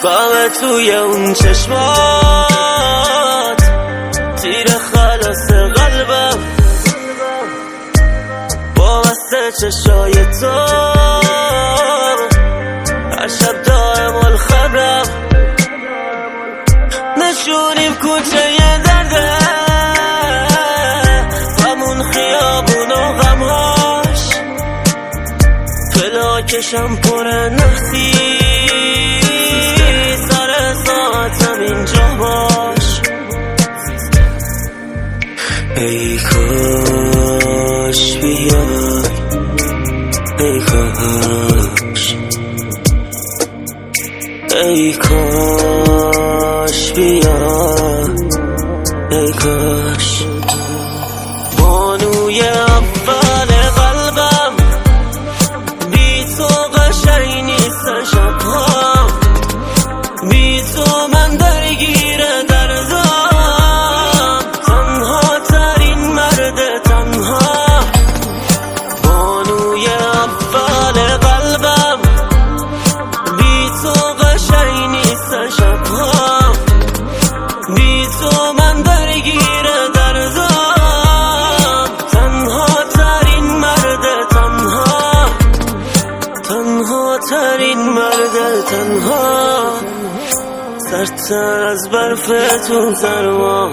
بامه توی اون چشمات، تیر خلاص قلبم با وسط چشای تو، هر شب دائم الخبرم، نشونیم کوچه یه درده، همون خیابون و غمهاش، فلاکشم پر نحسی، سر ساعتم اینجا باش. ای کاش بیای، ای کاش، ای کاش بیای، ای کاش. بانوی اول قلبم، بی تو قشنگ نیستن شبها، بی تو من درگیر دردم، تنها ترین مرد تنها. بانوی اول قلبم، بی تو قشنگ نیستن شبها، بی تو من درگیر دردم، تنها ترین مرد تنها، تنها ترین مرد تنها، سرتر از برف تو سرما.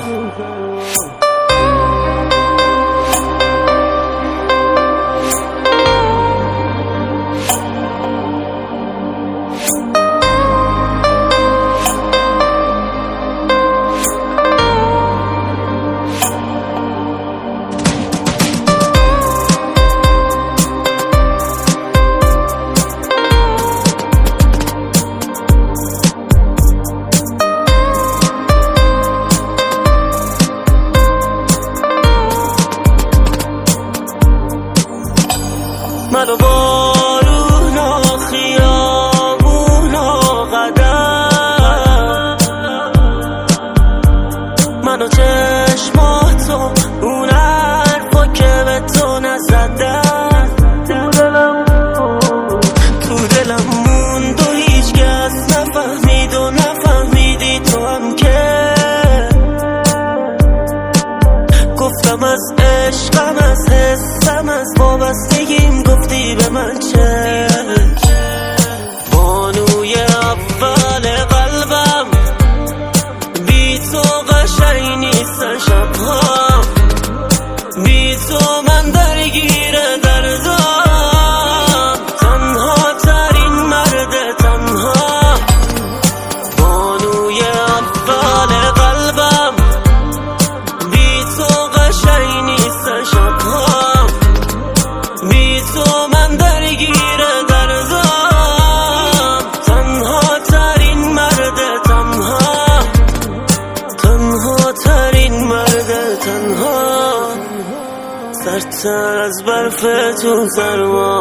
منو بارون و خیابون و قدم، منو چشماتو اون حرفا که به تو نزدم، تو دلم موند و هیچ کس نفهمید و نفهمیدی تو هم که گفتم از عشقم، از حسم، از وابستگیم گفتی به من چه. بانوی اول قلبم، بی تو قشنگ نیستن شبها، بی تو من درگیر دردم، تنها ترین مرد تنها. بانوی اول قلبم، بی تو قشنگ نیستن شبها، بی تو من درگیر دردم، تنها ترین مرد تنها، تنها ترین مرد تنها، سرتر از برف تو سرما.